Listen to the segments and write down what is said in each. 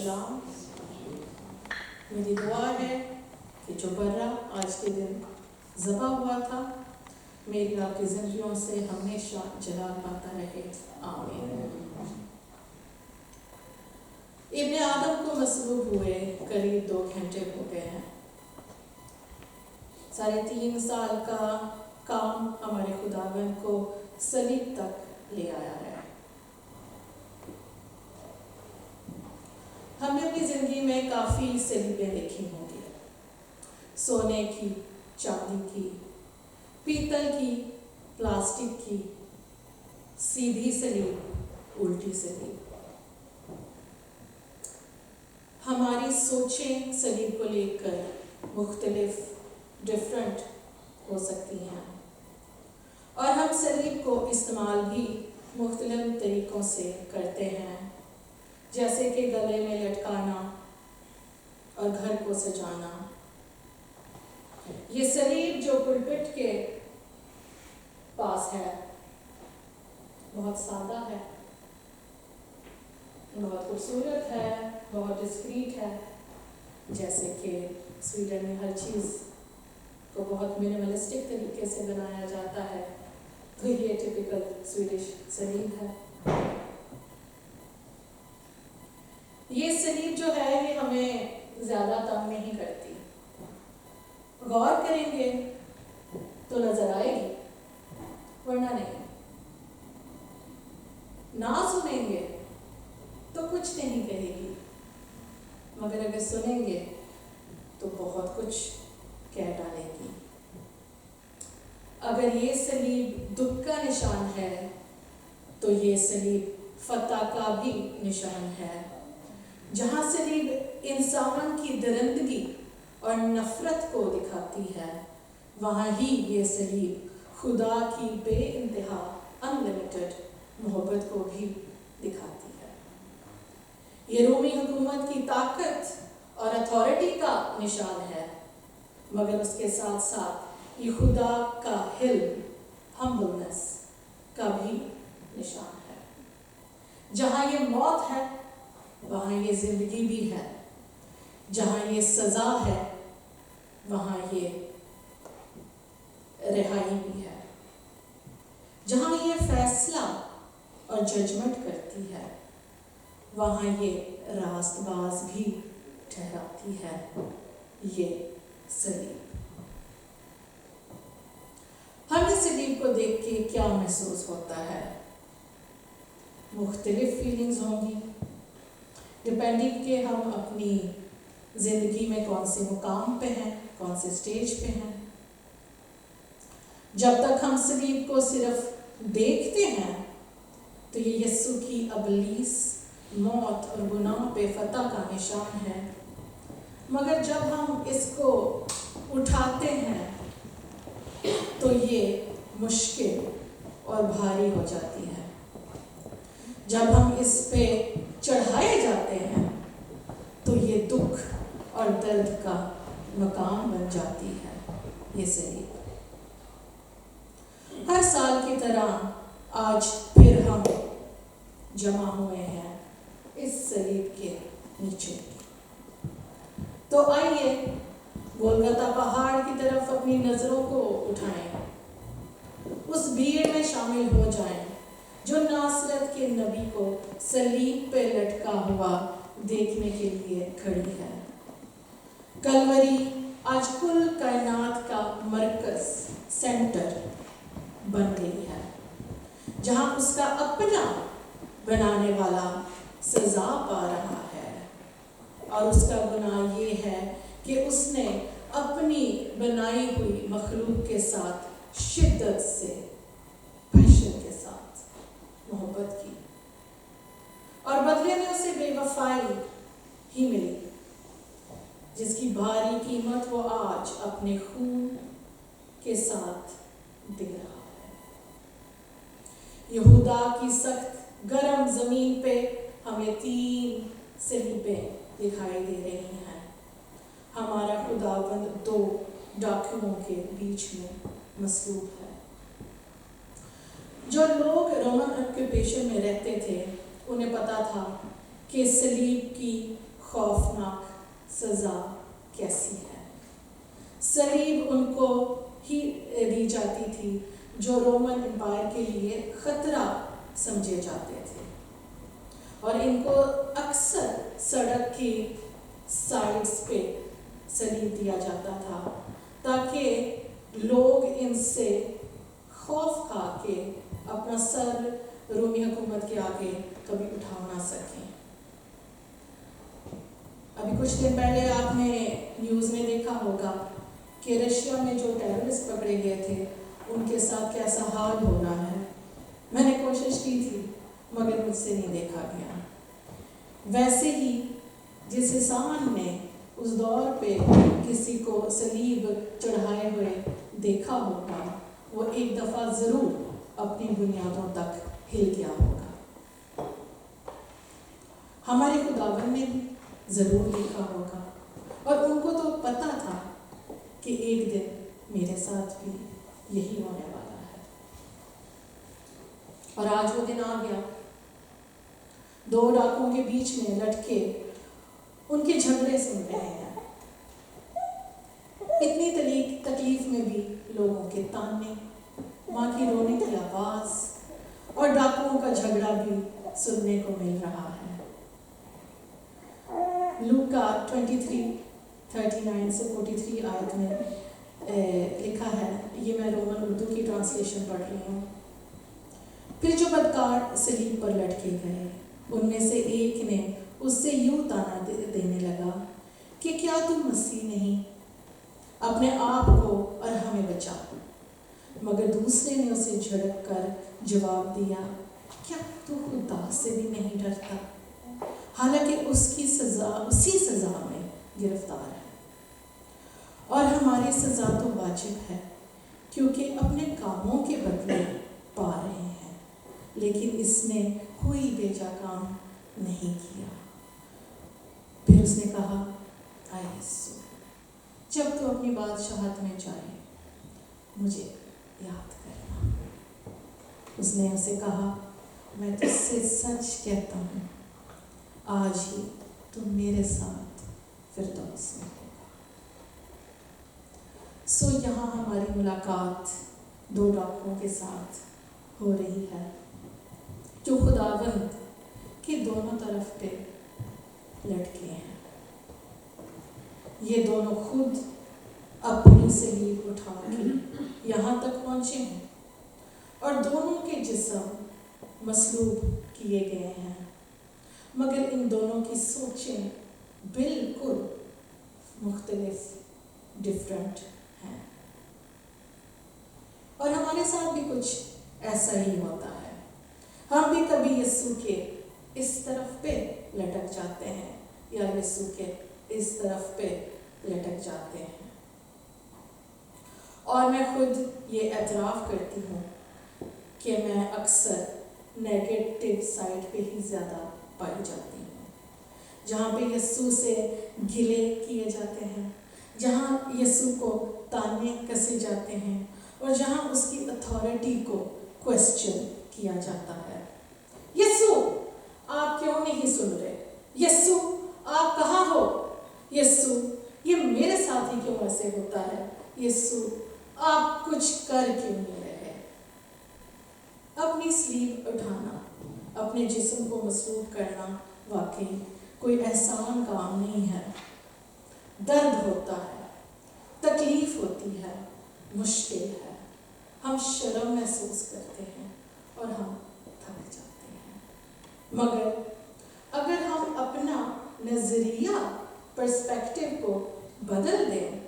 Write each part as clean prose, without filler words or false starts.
सलाम। मेरी दुआ है कि जो बर्रा आज के दिन ज़बा हुआ था मेरी आपकी ज़िंदगियों से हमेशा जलाल पाता रहे, आमीन। इब्ने आदम को मसलूब हुए करीब 2 घंटे हो गए हैं। 3.5 साल का काम हमारे खुदावन को सलीब तक ले आया है। हमने अपनी ज़िंदगी में काफ़ी सलीबें देखी होंगी, सोने की, चांदी की, पीतल की, प्लास्टिक की, सीधी सलीब, उल्टी सलीब। हमारी सोचें सलीब को लेकर मुख्तलिफ डिफरेंट हो सकती हैं और हम सलीब को इस्तेमाल भी मुख्तलिफ तरीक़ों से करते हैं, जैसे कि गले में लटकाना और घर को सजाना। ये सलीब जो पुलपिट के पास है बहुत सादा है, बहुत खूबसूरत है, बहुत डिस्क्रीट है। जैसे कि स्वीडन में हर चीज़ को बहुत मिनिमलिस्टिक तरीके से बनाया जाता है, तो ये टिपिकल स्वीडिश सलीब है। ये सलीब जो है ये हमें ज़्यादा तंग नहीं करती। गौर करेंगे तो नज़र आएगी, वरना नहीं। ना सुनेंगे तो कुछ नहीं कहेगी, मगर अगर सुनेंगे तो बहुत कुछ कह डालेगी। अगर ये सलीब दुख का निशान है तो ये सलीब फतह का भी निशान है। जहाँ सलीब इंसान की दरिंदगी और नफ़रत को दिखाती है, वहाँ ही ये सलीब खुदा की बेइंतहा अनलिमिटेड मोहब्बत को भी दिखाती है। ये रोमी हुकूमत की ताकत और अथॉरिटी का निशान है, मगर उसके साथ साथ ये खुदा का हिल्म, हम्बलनेस का भी निशान है। जहाँ ये मौत है वहाँ ये ज़िंदगी भी है, जहाँ ये सज़ा है वहाँ ये रिहाई भी है, जहाँ ये फैसला और जजमेंट करती है वहाँ ये रास्तबाज भी ठहराती है। ये सलीब। हमें सलीब को देख के क्या महसूस होता है? मुख्तलिफ फीलिंग्स होंगी, डिपेंडिंग कि हम अपनी ज़िंदगी में कौन से मुकाम पे हैं, कौन से स्टेज पे हैं। जब तक हम सलीब को सिर्फ देखते हैं तो ये यीशु की अबलीस, मौत और गुनाह पे फतह का निशान है, मगर जब हम इसको उठाते हैं तो ये मुश्किल और भारी हो जाती है। जब हम इस पे चढ़ाए जाते हैं तो ये दुख और दर्द का मकाम बन जाती है ये सलीब। हर साल की तरह आज फिर हम जमा हुए हैं इस सलीब के नीचे। तो आइए गोलगता पहाड़ की तरफ अपनी नज़रों को उठाएं, उस भीड़ में शामिल हो जाएं जो नासरत के नबी को सलीब पे लटका हुआ देखने के लिए खड़ी है। कलवरी आज कुल कायनात का मरकज़, सेंटर बन गई है, जहाँ उसका अपना बनाने वाला सज़ा पा रहा है। और उसका गुनाह ये है कि उसने अपनी बनाई हुई मखलूक के साथ शिद्दत से, पैशन के साथ मोहब्बत की और बदले में उसे बेवफाई ही मिली, जिसकी भारी कीमत वो आज अपने खून के साथ दे रहा है। यहूदा की सख्त गर्म ज़मीन पे हमें 3 सलीबें दिखाई दे रही हैं। हमारा खुदावंद 2 डाकुओं के बीच में मसलूब है। जो लोग रोमन ऑक्यूपेशन में रहते थे उन्हें पता था कि सलीब की खौफनाक सज़ा कैसी है। सलीब उनको ही दी जाती थी जो रोमन एम्पायर के लिए ख़तरा समझे जाते थे, और इनको अक्सर सड़क की साइड्स पे सलीब दिया जाता था ताकि लोग इनसे खौफ खा के अपना सर रोमी हुकूमत के आगे कभी उठा ना सकें। अभी कुछ दिन पहले आपने न्यूज़ में देखा होगा कि रशिया में जो टेररिस्ट पकड़े गए थे उनके साथ कैसा हाल हो रहा है। मैंने कोशिश की थी मगर मुझसे नहीं देखा गया। वैसे ही जिस इंसान ने उस दौर पे किसी को सलीब चढ़ाए हुए देखा होगा वो एक दफ़ा ज़रूर अपनी बुनियादों तक हिल गया होगा। हमारे खुदावन ने भी ज़रूर देखा होगा, और उनको तो पता था कि एक दिन मेरे साथ भी यही होने वाला है। और आज वो दिन आ गया। दो डाकुओं के बीच में लटके उनके झगड़े सुन रहे हैं। इतनी तकलीफ में भी लोगों के ताने, माँ की रोने की आवाज़ और डाकुओं का झगड़ा भी सुनने को मिल रहा है। लूका 23:39 से 43 आयत में लिखा है, ये मैं रोमन उर्दू की ट्रांसलेशन पढ़ रही हूँ। फिर जो बदकार सलीब पर लटके गए उनमें से एक ने उससे यूं ताना देने लगा कि क्या तू मसीह नहीं, अपने आप को और हमें बचा। मगर दूसरे ने उसे झड़क कर जवाब दिया, क्या तू खुदा से भी नहीं डरता, हालांकि उसकी सज़ा उसी सज़ा में गिरफ्तार है। और हमारी सज़ा तो वाजिब है क्योंकि अपने कामों के बदले पा रहे हैं, लेकिन इसने कोई बेजा काम नहीं किया। फिर उसने कहा, आए यीशु, जब तू अपनी बादशाहत में जाए मुझे याद करना। उसने उसे कहा, मैं तुझसे सच कहता हूँ, आज ही तुम मेरे साथ फिरदौस में होगा। सो यहाँ हमारी मुलाकात दो डाकुओं के साथ हो रही है जो खुदावंद के दोनों तरफ पे लटके हैं। ये दोनों खुद अपनी सलीब उठा के यहाँ तक पहुँचे हैं और दोनों के जिस्म मसलूब किए गए हैं, मगर इन दोनों की सोचें बिल्कुल मुख्तलिफ डिफरेंट हैं। और हमारे साथ भी कुछ ऐसा ही होता है। हम भी कभी यीशु के इस तरफ पे लटक जाते हैं या यीशु के इस तरफ पे लटक जाते हैं। और मैं खुद ये एतराफ़ करती हूँ कि मैं अक्सर नेगेटिव साइड पे ही ज़्यादा पाई जाती हूँ, जहाँ पे यीशु से गिले किए जाते हैं, जहाँ यीशु को ताने कसे जाते हैं और जहाँ उसकी अथॉरिटी को क्वेश्चन किया जाता है। यीशु आप क्यों नहीं सुन रहे? यीशु आप कहाँ हो? यीशु ये मेरे साथ ही क्यों ऐसे होता है? यीशु आप कुछ कर क्यों नहीं रहे? अपनी स्लीव उठाना, अपने जिस्म को मसलूब करना वाकई कोई आसान काम नहीं है। दर्द होता है, तकलीफ होती है, मुश्किल है, हम शर्म महसूस करते हैं और हम थक जाते हैं। मगर अगर हम अपना नज़रिया, पर्सपेक्टिव को बदल दें,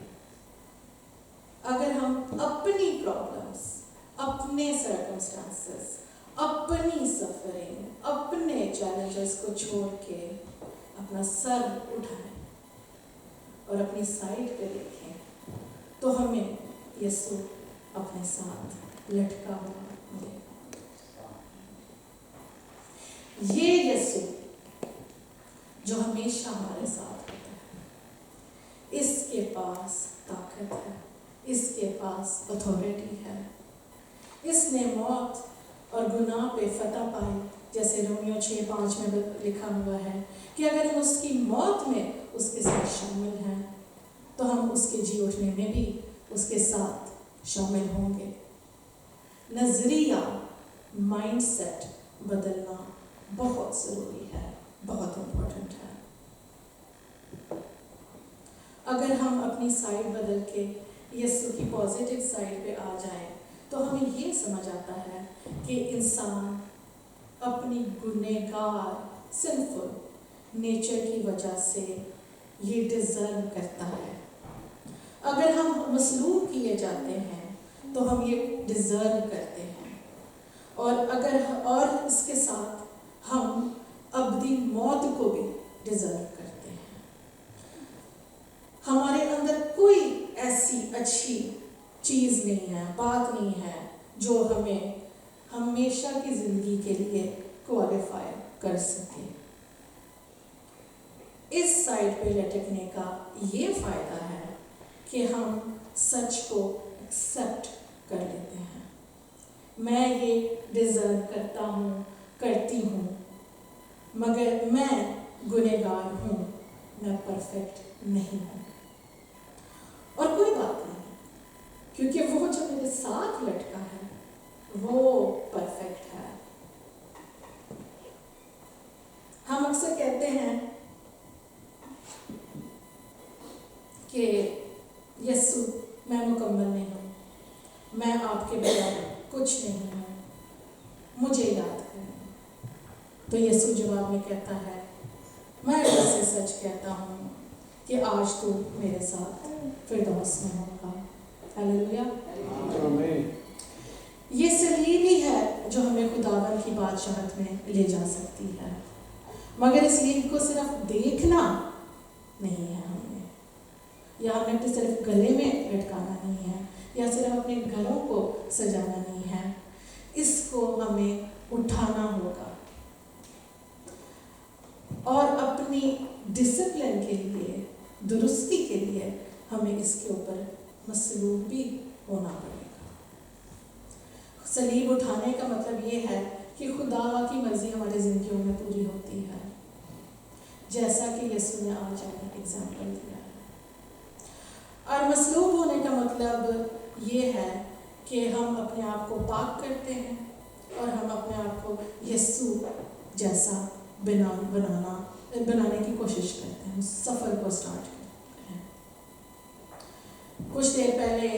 अगर हम अपनी प्रॉब्लम्स, अपने सर्कमस्टांसेस, अपनी सफरिंग, अपने चैलेंजेस को छोड़ के अपना सर उठाएं और अपनी साइड पे देखें, तो हमें यीशु अपने साथ लटका हुआ मिलेगा। ये यीशु जो हमेशा हमारे साथ होता है, इसके पास ताकत है, इसके पास अथॉरिटी है। इसने मौत और गुनाह पे फतह पाई जैसे रोमियो 6:5 में लिखा हुआ है कि अगर हम उसकी मौत में उसके साथ शामिल हैं तो हम उसके जी उठने में भी उसके साथ शामिल होंगे। नजरिया, माइंडसेट बदलना बहुत ज़रूरी है, बहुत इम्पोर्टेंट है। अगर हम अपनी साइड बदल के यीशु की पॉजिटिव साइड पे आ जाएं तो हमें ये समझ आता है कि इंसान अपनी गुनहगार सिंफुल नेचर की वजह से ये डिज़र्व करता है। अगर हम मसलूब किए जाते हैं तो हम ये डिज़र्व करते हैं, और इसके साथ हम अबदी मौत को भी डिज़र्व करते हैं। हमारे अंदर कोई ऐसी अच्छी चीज़ नहीं है, बात नहीं है जो हमें हमेशा की ज़िंदगी के लिए क्वालिफाई कर सके। इस साइड पे लटकने का ये फ़ायदा है कि हम सच को एक्सेप्ट कर लेते हैं। मैं ये डिज़र्व करता हूँ, करती हूँ, मगर मैं गुनहगार हूँ, मैं परफेक्ट नहीं हूँ। और कोई बात नहीं, क्योंकि वो जो मेरे साथ लटका है वो परफेक्ट है। हम अक्सर कहते हैं कि यीशु मैं मुकम्मल नहीं हूँ, मैं आपके बगैर कुछ नहीं हूँ, मुझे याद करें। तो यीशु जवाब में कहता है, मैं तुझसे सच कहता हूँ कि आज तू मेरे साथ फिरदौस में होगा। हालेलुया। ये सलीब ही है जो हमें खुदावन की बादशाहत में ले जा सकती है, मगर इस सलीब को सिर्फ देखना नहीं है हमें, या हमें सिर्फ गले में लटकाना नहीं है, या सिर्फ अपने घरों को सजाना नहीं है। इसको हमें उठाना होगा और अपनी डिसिप्लिन के लिए, दुरुस्ती के लिए हमें इसके ऊपर मसलूब भी होना पड़ेगा। सलीब उठाने का मतलब ये है कि खुदा की मर्जी हमारी जिंदगियों में पूरी होती है, जैसा कि यीशु ने आज हमें एग्जाम्पल दिया है। और मसलूब होने का मतलब ये है कि हम अपने आप को पाक करते हैं और हम अपने आप को यीशु जैसा बनाने की कोशिश करते हैं, उस सफ़र को स्टार्ट करते हैं। कुछ देर पहले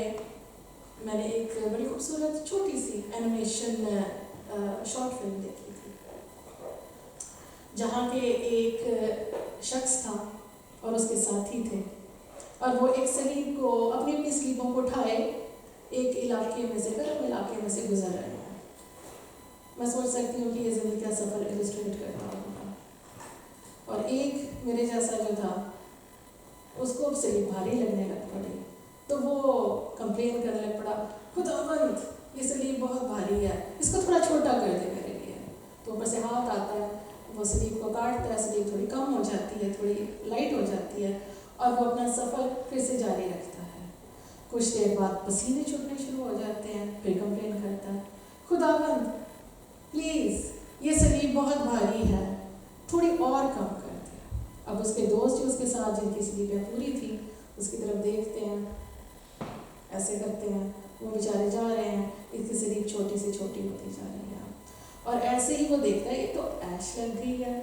मैंने एक बड़ी खूबसूरत छोटी सी एनिमेशन शॉर्ट फिल्म देखी थी, जहाँ के एक शख्स था और उसके साथी थे, और वो एक सलीब को, अपनी अपनी सलीबों को उठाए एक इलाके में से, गर्म इलाके में से गुजर रहे हैं। मैं सोच सकती हूँ कि ये ज़िंदगी का सफ़र इलस्ट्रेट करता होगा। और एक मेरे जैसा जो था, उसको सलीब भारी लगने लग पड़ी, तो वो कंप्लेन करने लग पड़ा, खुदावंद ये सलीब बहुत भारी है, इसको थोड़ा छोटा कर दे मेरे लिए। तो ऊपर से हाथ आता है, वो सलीब को काटता है, सलीब थोड़ी कम हो जाती है, थोड़ी लाइट हो जाती है, और वो अपना सफ़र फिर से जारी रखता है। कुछ देर बाद पसीने छूटने शुरू हो जाते हैं, फिर कंप्लेन करता है, खुदावंद प्लीज़ ये सलीब बहुत भारी है, थोड़ी और कम कर दे। अब उसके दोस्त जो उसके साथ, जिनकी सलीबें पूरी थी, उसकी तरफ देखते हैं, ऐसे करते हैं, वो बेचारे जा रहे हैं, इसकी सलीब छोटी से छोटी होती जा रही है। और ऐसे ही वो देखता है, ये तो ऐश लग गई है,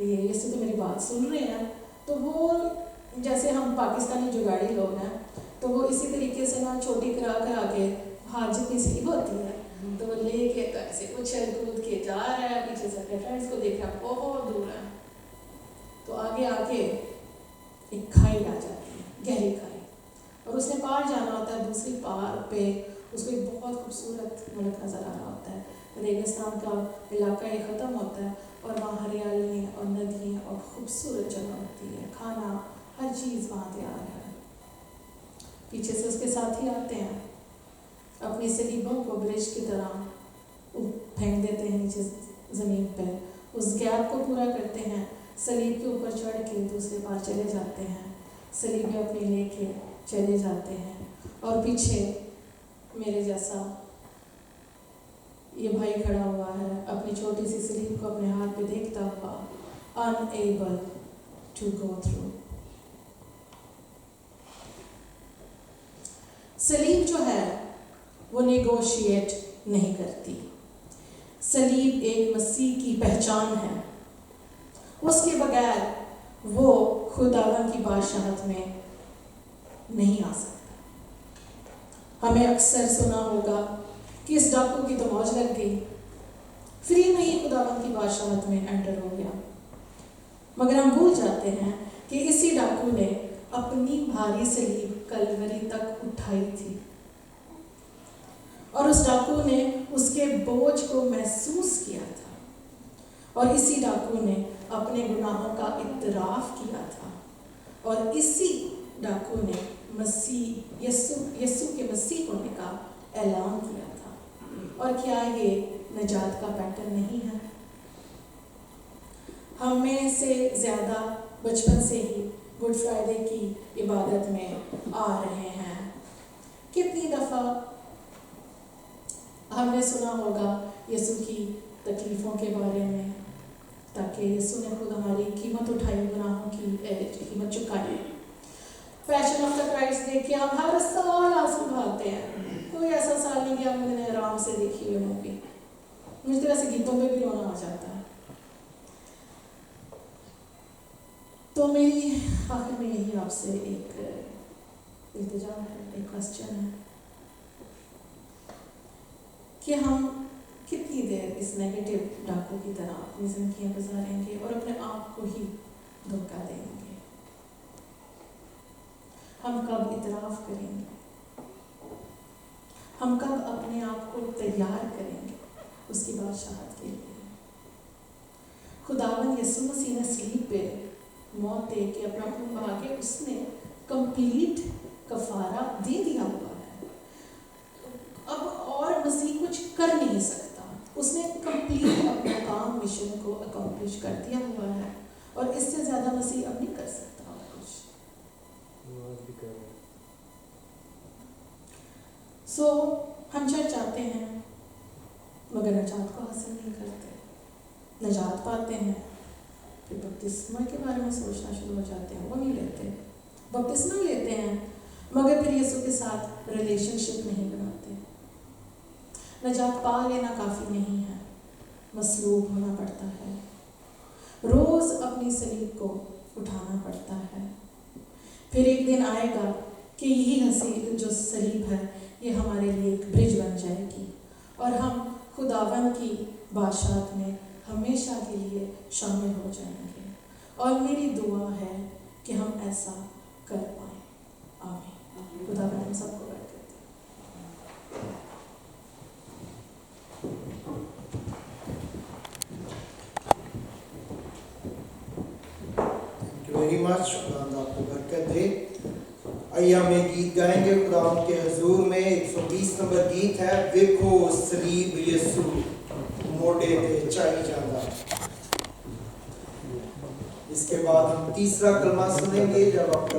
ये तो मेरी बात सुन रहे हैं। तो वो, जैसे हम पाकिस्तानी जुगाड़ी लोग हैं, तो वो इसी तरीके से ना छोटी करा करा के, हाथ जितनी सलीब होती है तो वो लेके तो ऐसे उछल कूद के जा रहा है, पीछे से अपने फ्रेंड्स को देख रहा है, बहुत दूर है। तो आगे आके एक खाई आ जाती है, गहरी खाई, और उसने पार जाना होता है। दूसरी पार पे उसको एक बहुत खूबसूरत मुल्क नज़र आ रहा होता है, रेगिस्तान का इलाका ये ख़त्म होता है, और वहाँ हरियाली और नदी और खूबसूरत जगह होती है, खाना हर चीज़ वहाँ तैयार है। पीछे से उसके साथी आते हैं, अपनी सलीबों को ब्रिज की तरह फेंक देते हैं नीचे ज़मीन पर, उस गैप को पूरा करते हैं, सलीब के ऊपर चढ़ के दूसरे पार चले जाते हैं, सलीबें अपनी लेके चले जाते हैं, और पीछे मेरे जैसा ये भाई खड़ा हुआ है अपनी छोटी सी सलीब को अपने हाथ पे देखता हुआ, unable to go through. सलीब जो है वो नेगोशिएट नहीं करती। सलीब एक मसीह की पहचान है। उसके बगैर वो खुदावंद की बादशाहत में नहीं आ सकता। हमें अक्सर सुना होगा कि इस डाकू की तो मौज लग गई, फ्री में ही खुदावंद की बादशाहत में एंटर हो गया। मगर हम भूल जाते हैं कि इसी डाकू ने अपनी भारी सलीब कलवरी तक उठाई थी और उस डाकू ने उसके बोझ को महसूस किया था और इसी डाकू ने अपने गुनाहों का इतराफ किया था और इसी डाकू ने मसीह यीशु के मसीह होने का ऐलान किया था। और क्या ये निजात का पैटर्न नहीं है? हम में से ज़्यादा बचपन से ही गुड फ्राइडे की इबादत में आ रहे हैं। कितनी दफ़ा हमने सुना होगा यीशु की तकलीफ़ों के बारे में, ताकि यीशु ने खुद हमारी कीमत उठाई, गुनाहों की कीमत चुकाई। पैशन ऑफ द क्राइस्ट देख के हम हर साल आंसू बहाते हैं। कोई ऐसा साल नहीं गया मैंने आराम से देखी हुई मूवी। मुझे तो ऐसे गीतों में भी रोना आ जाता है। तो मेरी आखिर में यही आपसे एक इल्तिजा है, एक क्वेश्चन है कि हम कितनी देर इस नेगेटिव डाकू की तरह अपनी जिंदगियां गुजारेंगे और अपने आप को ही धोखा देंगे? हम कब इतराफ करेंगे? हम कब अपने आप को तैयार करेंगे उसकी बादशाहत के लिए? खुदावंद यीशु मसीह ने सलीब पे मौत दे के अपना खून बहा के उसने कंप्लीट कफारा दे दिया हुआ है। अब और मसीह कुछ कर नहीं सकता। उसने कंप्लीट अपना काम, मिशन को अकम्प्लिश कर दिया हुआ है और इससे ज़्यादा मसीह अब नहीं कर सकता और कुछ। सो हम चर्च आते हैं मगर निजात को हासिल नहीं करते। निजात पाते हैं फिर बपतिस्मा के बारे में सोचना शुरू हो जाते हैं, वो नहीं लेते। बपतिस्मा लेते हैं मगर फिर यीशु के साथ रिलेशनशिप नहीं बनाते। निजात पा लेना काफ़ी नहीं है, मसलूब होना पड़ता है, रोज़ अपनी सलीब को उठाना पड़ता है। फिर एक दिन आएगा कि यही हसीन जो सलीब है ये हमारे लिए एक ब्रिज बन जाएगी और हम खुदावंद की बादशाहत में हमेशा के लिए शामिल हो जाएंगे। और मेरी दुआ है कि हम ऐसा कर पाएँ। आमीन। खुदावंद हम सबको बरकत दे। Thank you very much. खुदावंद आपको बरकत दे। आइए हम एक गीत गाएंगे खुदावंद के हुजूर में। 120 नंबर गीत है, वेखो सलीब यीशु मोड़े ते चाई जांदा। इसके बाद हम तीसरा कलमा सुनेंगे जब आप